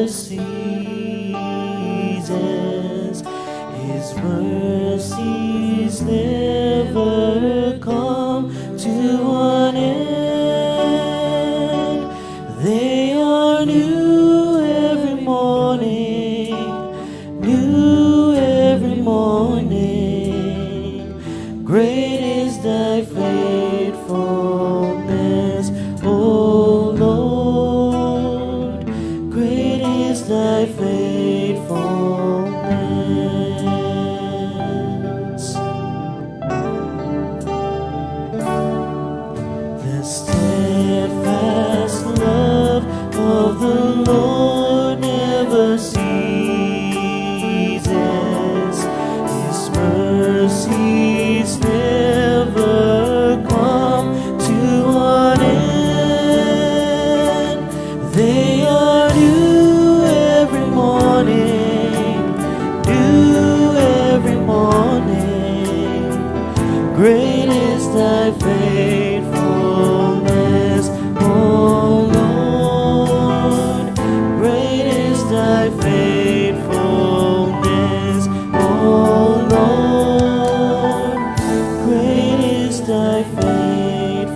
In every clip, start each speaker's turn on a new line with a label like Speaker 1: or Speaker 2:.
Speaker 1: seasons. His mercies never come to an end. They are new every morning, new every morning. Great is thy faithfulness, O Lord. Great is thy faithfulness. The steadfast love of the Lord never ceases. His mercies never come to an end. They are new every morning, new every morning. Great is thy faithfulness, O Lord. Great is thy faithfulness, O Lord. Great is thy faithfulness.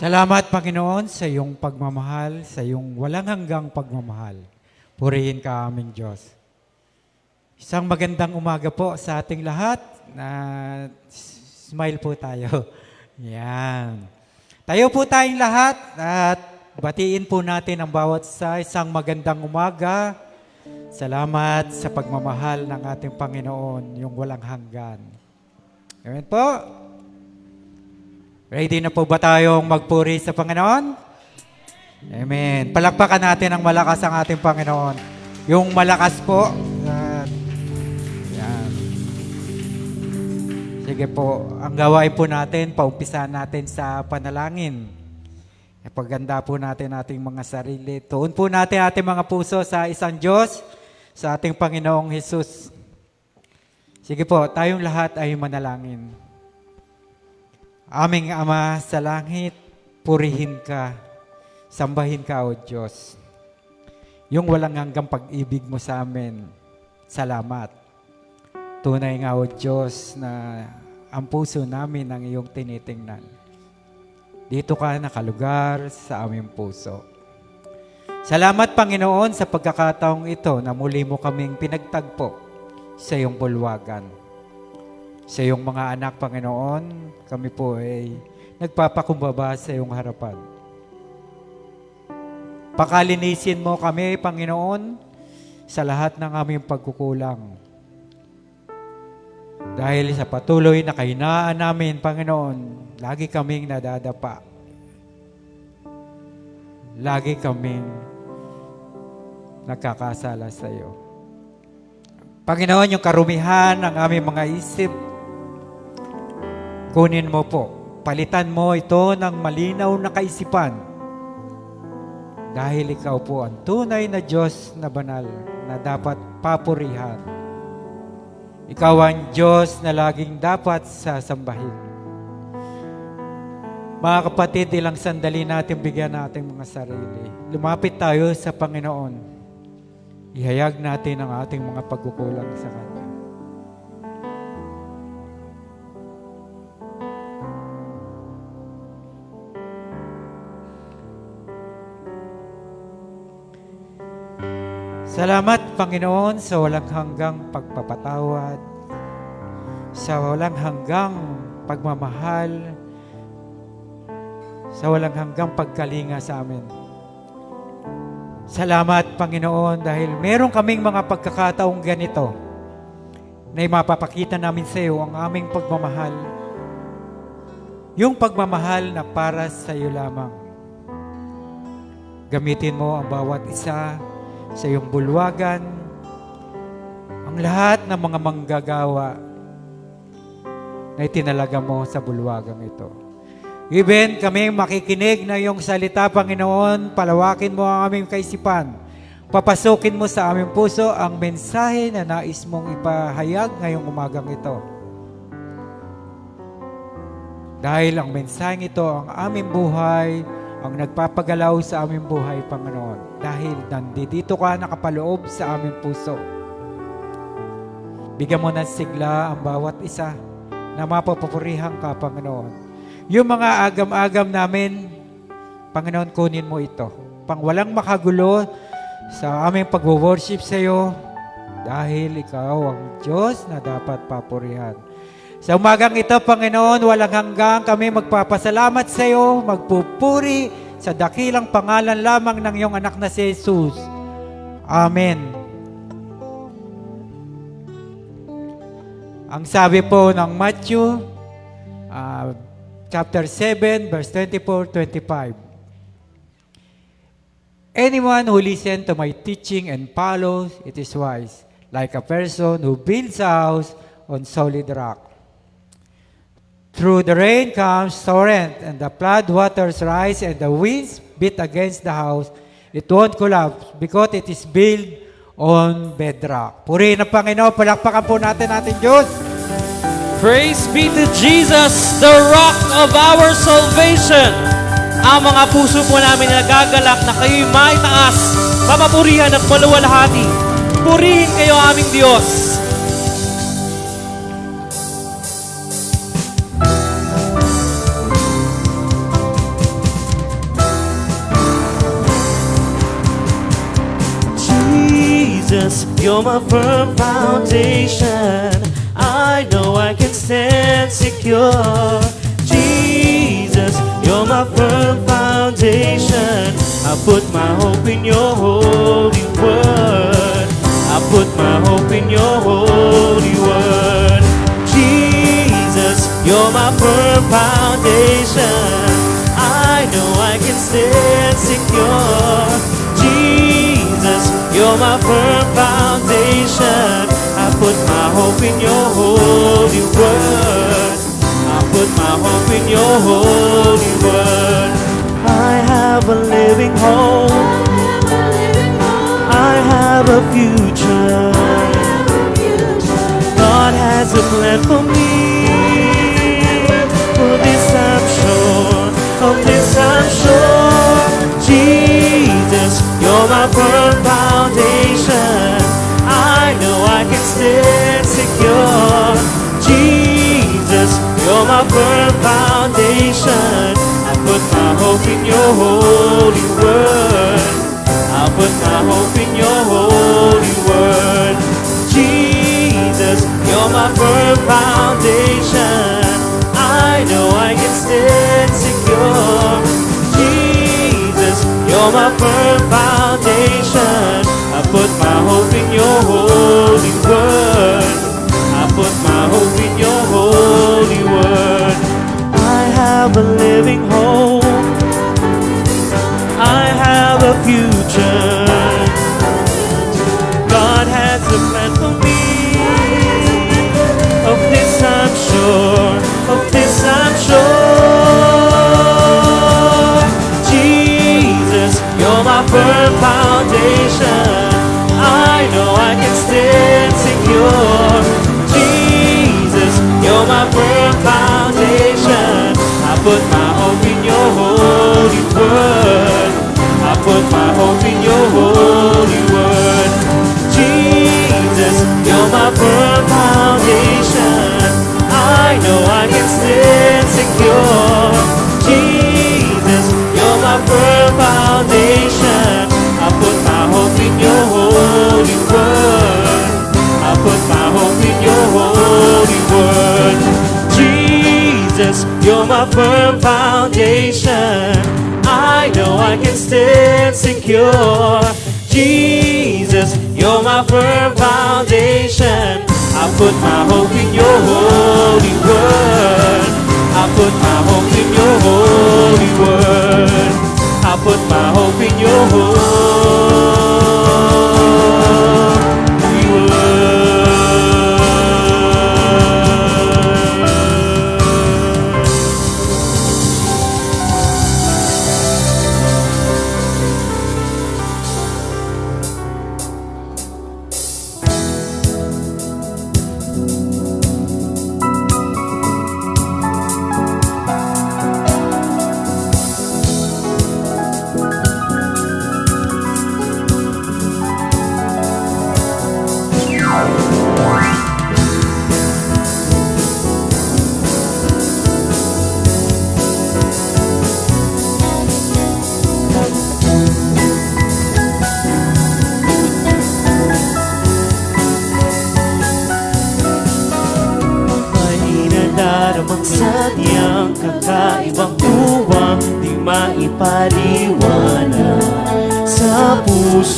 Speaker 2: Salamat, Panginoon, sa iyong pagmamahal, sa iyong walang hanggang pagmamahal. Purihin ka aming Diyos. Isang magandang umaga po sa ating lahat. Smile po tayo. Yan. Tayo po tayong lahat at batiin po natin ang bawat isang magandang umaga. Salamat sa pagmamahal ng ating Panginoon, yung walang hanggan. Amen po. Ready na po ba tayong magpuri sa Panginoon? Amen. Palakpakan natin ang malakas ang ating Panginoon. Yung malakas po. Yan. Sige po, ang gawain po natin, paumpisahan natin sa panalangin. Ipaganda po natin ating mga sarili. Tuon po natin ating mga puso sa isang Diyos, sa ating Panginoong Hesus. Sige po, tayong lahat ay manalangin. Aming Ama sa langit, purihin ka, sambahin ka, O Diyos. Yung walang hanggang pag-ibig mo sa amin, salamat. Tunay nga, O Diyos, na ang puso namin ang iyong tinitingnan. Dito ka nakalugar sa aming puso. Salamat, Panginoon, sa pagkakataong ito na muli mo kaming pinagtagpo sa iyong bulwagan. Sa iyong mga anak, Panginoon, kami po ay nagpapakumbaba sa iyong harapan. Pakalinisin mo kami, Panginoon, sa lahat ng aming pagkukulang. Dahil sa patuloy na kahinaan namin, Panginoon, lagi kaming nadadapa. Lagi kaming nagkakasala sa iyo. Panginoon, yung karumihan ng aming mga isip, kunin mo po. Palitan mo ito ng malinaw na kaisipan. Dahil ikaw po ang tunay na Diyos na banal na dapat papurihan. Ikaw ang Diyos na laging dapat sasambahin. Mga kapatid, ilang sandali natin bigyan natin mga sarili. Lumapit tayo sa Panginoon. Ihayag natin ang ating mga pagkukulang sa Kanya. Salamat, Panginoon, sa walang hanggang pagpapatawad, sa walang hanggang pagmamahal, sa walang hanggang pagkalinga sa amin. Salamat, Panginoon, dahil meron kaming mga pagkakataong ganito na mapapakita namin sa iyo ang aming pagmamahal. Yung pagmamahal na para sa iyo lamang. Gamitin mo ang bawat isa sa iyong bulwagan, ang lahat ng mga manggagawa na itinalaga mo sa bulwagang ito. Even kami makikinig na iyong salita, Panginoon, palawakin mo ang aming kaisipan. Papasukin mo sa aming puso ang mensahe na nais mong ipahayag ngayong umagang ito. Dahil ang mensaheng ito ang aming buhay, ang nagpapagalaw sa aming buhay, Panginoon. Dahil nandito ka nakapaloob sa aming puso. Bigyan mo ng sigla ang bawat isa na mapapupurihan ka, Panginoon. Yung mga agam-agam namin, Panginoon, kunin mo ito. Pang walang makagulo sa aming pag-worship sa iyo, dahil ikaw ang Diyos na dapat papurihan. Sa umagang ito, Panginoon, walang hanggang kami magpapasalamat sa iyo, magpupuri sa dakilang pangalan lamang ng iyong anak na si Jesus. Amen. Ang sabi po ng Matthew, chapter 7, verse 24-25. Anyone who listens to my teaching and follows it is wise, like a person who builds a house on solid rock. Through the rain comes torrent, and the flood waters rise, and the winds beat against the house. It won't collapse because it is built on bedrock. Purihin ang Panginoon, palakpakan po natin Diyos.
Speaker 3: Praise be to Jesus, the rock of our salvation. Ang mga puso po namin nagagalak na kayo'y may taas, papapurihan at maluwalhati. Purihin kayo aming Diyos.
Speaker 1: Jesus, you're my firm foundation. I know I can stand secure. Jesus, you're my firm foundation. I put my hope in your holy word. I put my hope in your holy word. Jesus, you're my firm foundation. I know I can stand secure. Jesus, you're my firm foundation. I put my hope in your holy word. I put my hope in your holy word. I have a living hope. I have a future. God has a plan for me. For this I'm sure. Of this I'm sure. Jesus, you're my firm foundation. I know I can stand secure. Jesus, you're my firm foundation. I put my hope in your holy word. I put my hope in your holy word. Jesus, you're my firm foundation. I know I can stand secure. Jesus, you're my firm foundation. I put my hope in your holy word. I put my hope in your holy word. I have a living hope. I have a future. God has a plan for me. Of this I'm sure. Of this I'm sure. Jesus, you're my firm foundation. I know I can stand secure. Jesus, you're my firm foundation. I put my hope in your holy word. I put my hope in your holy word. Jesus, you're my firm foundation. I know I can stand secure. Jesus, you're my firm foundation. I put my hope in your holy word. I put my hope in your holy word. Jesus, you're my firm foundation. I know I can stand secure. Jesus, you're my firm foundation. I put my hope in your holy word. I put my hope in your holy word. I put my hope in your holy word.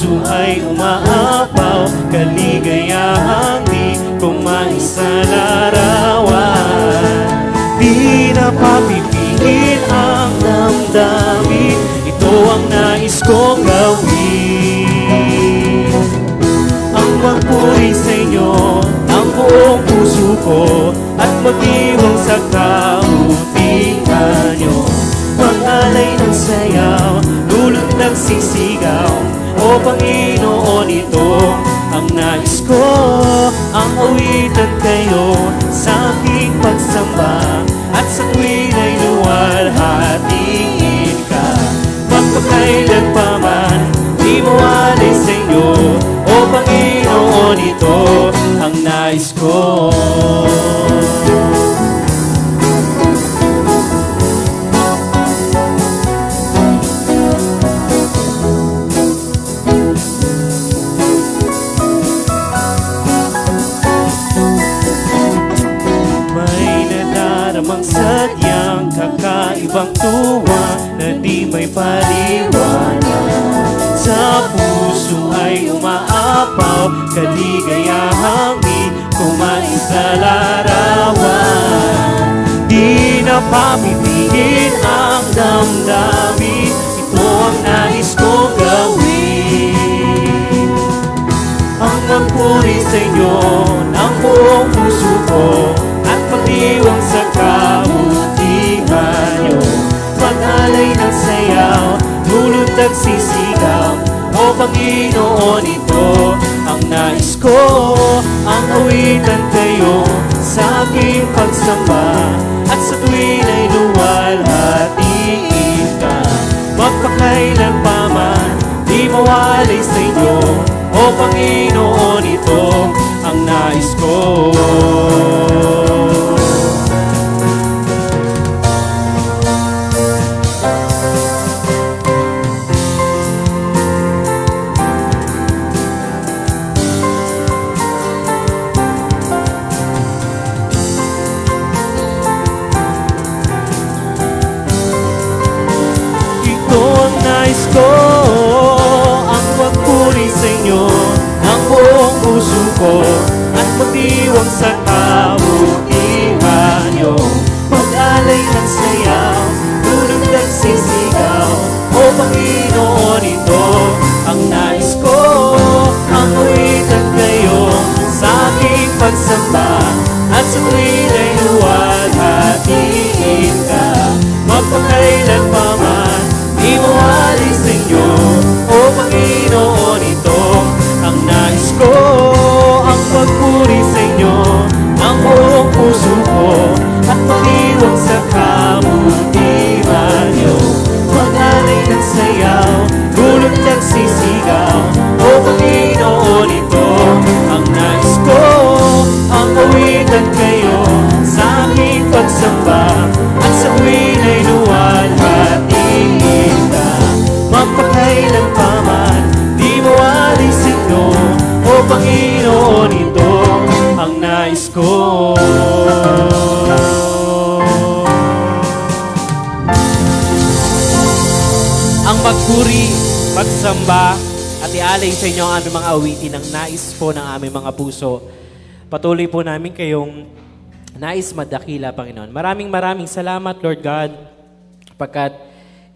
Speaker 1: puso ay umaapaw, kaligayahang di ko maisalarawan. Di na papipigil ang damdamin, ito ang nais kong gawin. Ang magpuri sa inyo ang buong puso ko, at magdiwang sa kabutihan nyo. Mag-alay ng sayaw, dulot ng sisigaw, o Panginoon, ito ang nais ko. Ang awitan kayo sa aking pagsamba, at sa tuwin ay luwalhatiin ka. Magpakailan pa man, di mo alis sa inyo, o Panginoon, ito ang nais ko. Sadyang kakaibang tuwa na di may paliwanag. Sa puso ay umaapaw, kaligayahang di ko maisalarawan. Di na papipigil ang damdamin, ito ang nais kong gawin. Ang magpuri sa inyo ng buong puso ko, at magdiwang sa kabutihan nyo. Mag-alay ng sayaw, dulot ng sisigaw, o Panginoon, ito ang nais ko. Ang awitan kayo sa aking pagsamba, at sa tuwin ay luwalhatiin ka. Magpakailan pa man, di mawalay sa inyo, o Panginoon, ito ang nais ko. Ang magpuri sa inyo ng buong puso ko, at magdiwang sa kabutihan nyo. Mag-alay ng sayaw, dulot ng sisigaw, o Panginoon, ito ang nais ko. Ang awitan kayo sa aking pagsamba, at sa tuwin ay luwalhatiin ka. Magpakailan pa man, di mo alis sa inyo, o Panginoon, ito ang nais ko. Ang magpuri sa inyo ang buong puso ko, at magdiwang sa kabutihan nyo. Mag-alay ng sayaw, dulot ng sisigaw, o Panginoon, ito ang nais ko. Ang awitan kayo sa aking pagsamba, at sa tuwin ay luwalhatiin ka. Magpakailan pa man, di mo alis sa inyo, o Panginoon, ito ang nais ko.
Speaker 3: Ang magpuri, pagsamba, at ialay sa inyo ang aming mga awitin ng nais po ng aming mga puso. Patuloy po namin kayong nais madakila, Panginoon. Maraming salamat, Lord God, pagkat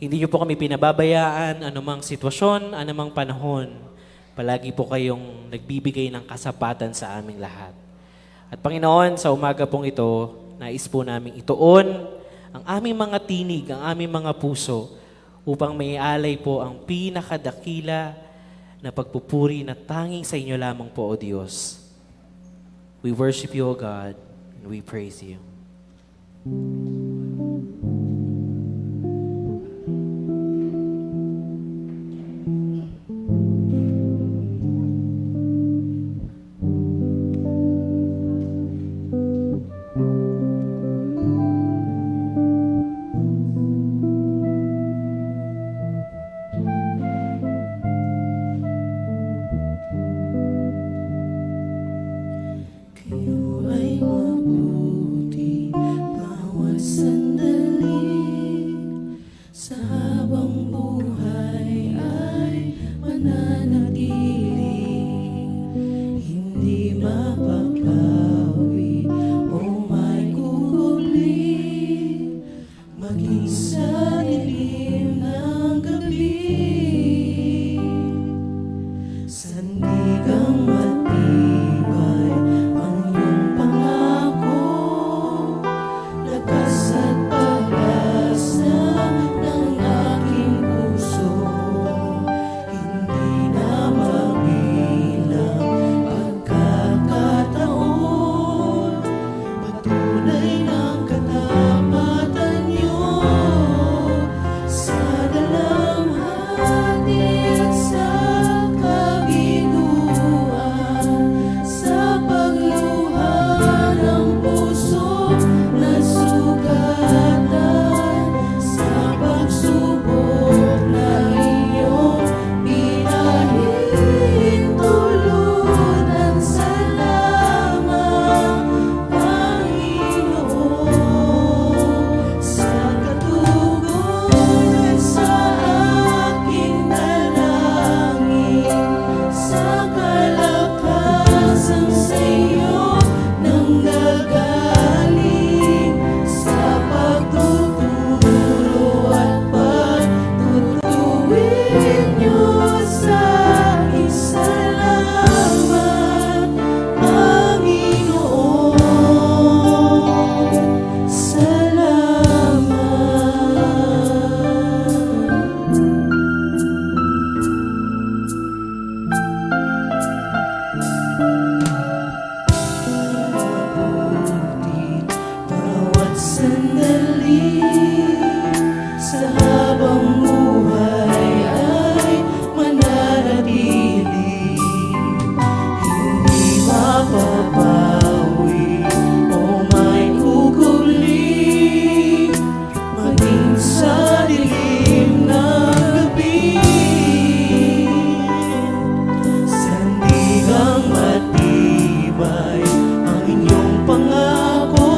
Speaker 3: hindi niyo po kami pinababayaan, anumang sitwasyon, anumang panahon. Palagi po kayong nagbibigay ng kasapatan sa aming lahat. At Panginoon, sa umaga pong ito, nais po namin ituon ang aming mga tinig, ang aming mga puso, upang may alay po ang pinakadakila na pagpupuri na tanging sa inyo lamang po, O Diyos. We worship you, O God, and we praise you.
Speaker 1: Kayo ay mabuti, bawat
Speaker 4: Sandigang matibay ang iyong pangako, lakas at pag-asa ng aking puso. Hindi na mabilang pagkakataon, patunay ng katapatan niyo sa dalamhati at sa kabiguan, sa pagluha ng puso na sugatan, sa pagsubok na iyong pinahin, tulunan salamat, Panginoon, sa katugunan sa aking dalangin, sa kalakasan sa iyo nanggagaling, sa pagtuturo at pagtutuwid niyo sa aking salamat, Panginoon. Salamat. Bawat sandali sa habang buhay ay mananatili, hindi mapapawi o may uguli, maging sa dilim ng gabi. Sandigang matibay ang inyong pangako,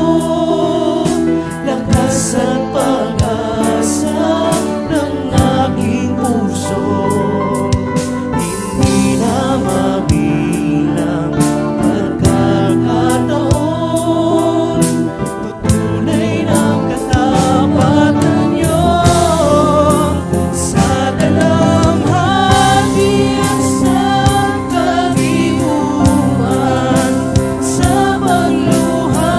Speaker 4: lakas at pag-asa ng aking puso. Hindi na mabilang pagkakataon, patunay ng katapatan niyo sa dalamhati at sa kabiguan, sa pagluha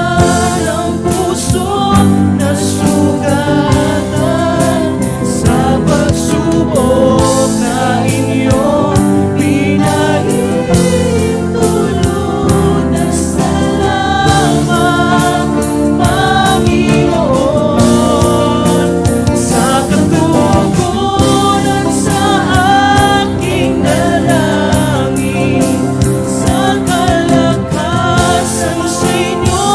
Speaker 4: ng puso na sugatan, sa pagsubok na inyong pinahin, tulunan salamat, Panginoon, sa katugunan sa aking dalangin, sa kalakasan sa inyo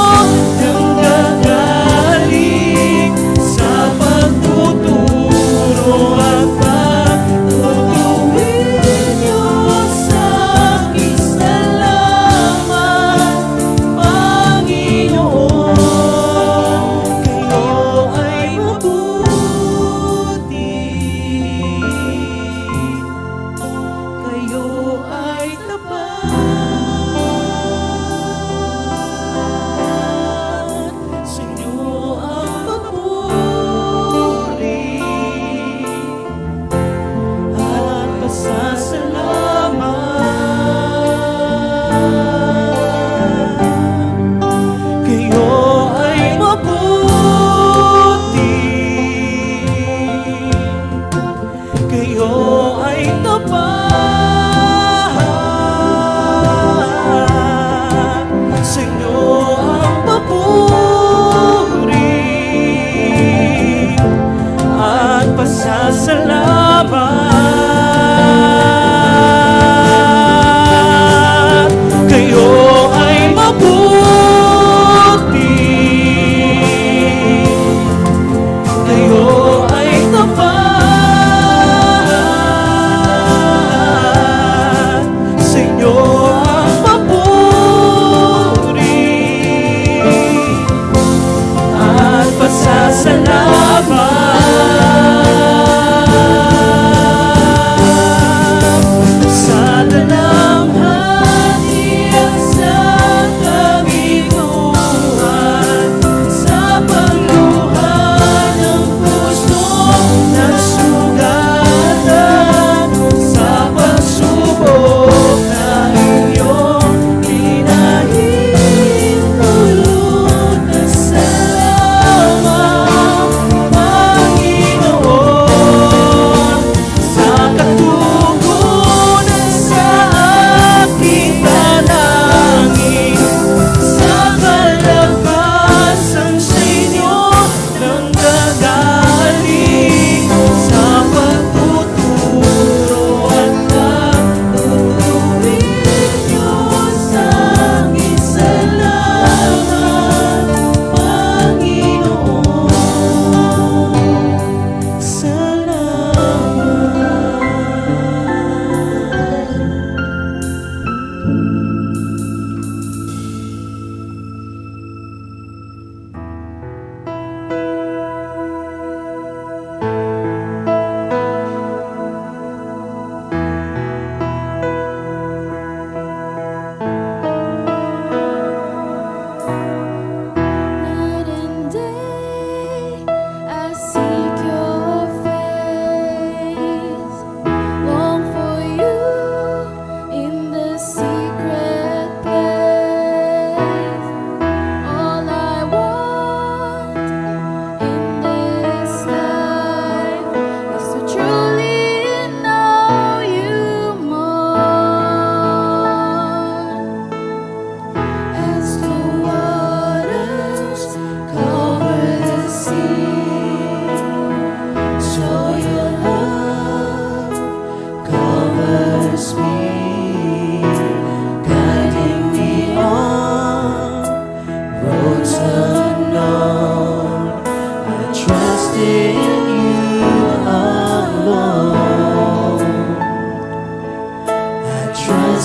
Speaker 4: nanggagaling, sa pagtuturo at pagtutuwid niyo sa aking salamat, Panginoon. Kayo ay mabuti, kayo ay tapat, sa inyo ang papuri at pasasalamat. Kayo ay mabuti, kayo ay tapat,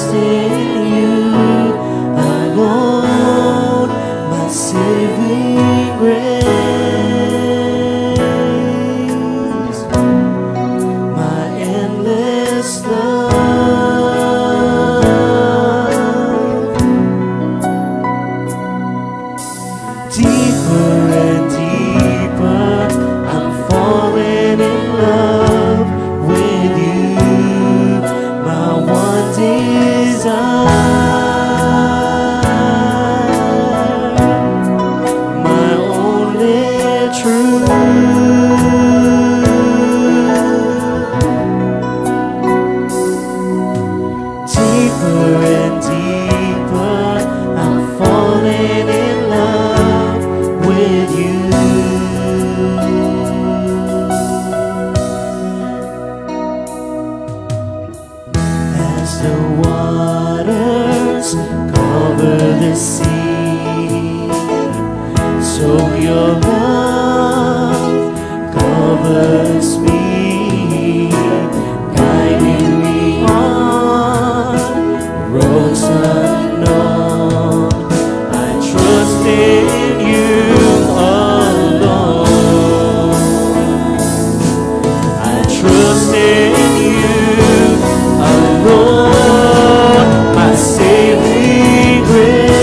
Speaker 4: trust in you alone, my saving grace, my endless love. Deeper and deeper, I'm falling in love with you, my one desire, my only truth. Deeper and deeper, I'm falling in love with you. As the waters cover the sea, so your love covers me, guiding me on roads unknown. I trust in you alone. I trust in you alone, my saving grace,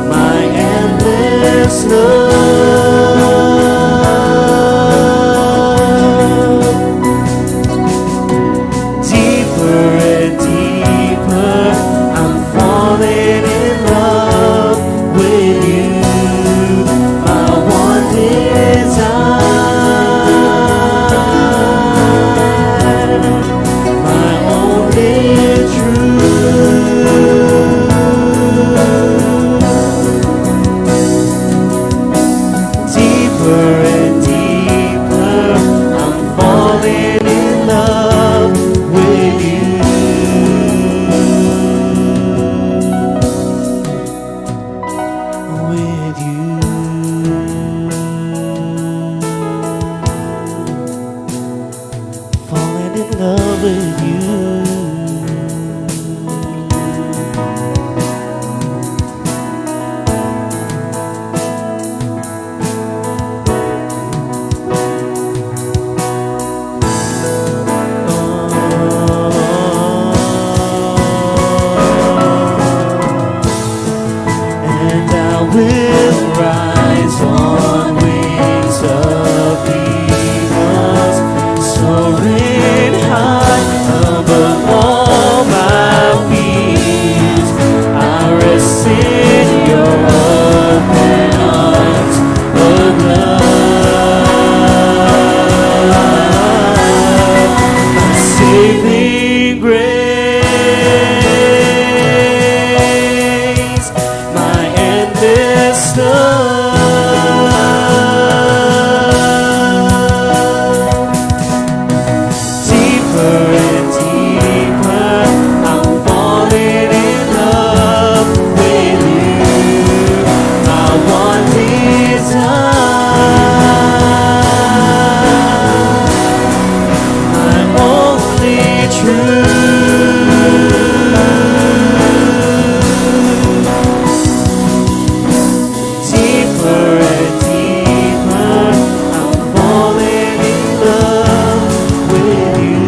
Speaker 4: my endless love. Deeper and deeper, I'm falling in love with you, my one desire, my only truth. Deeper and deeper, I'm falling in love with you. With you. Falling in love with you. And I will rise on wings of eagles, soaring high above all my fears. I rest in your open arms of love, my saving grace, my endless love. Deeper and deeper, I'm falling in love with you, my one desire, my only truth. Deeper and deeper, I'm falling in love with you.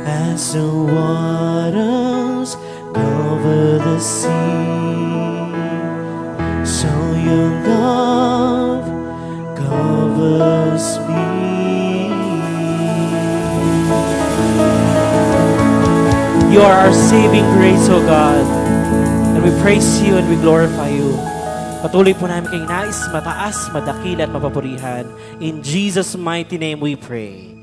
Speaker 4: As the waters cover the sea, so your love covers me.
Speaker 3: You are our saving grace, O God. And we praise you and we glorify you. Patuloy po namin kayong nais, mataas, madakil at mapapurihan. In Jesus' mighty name we pray.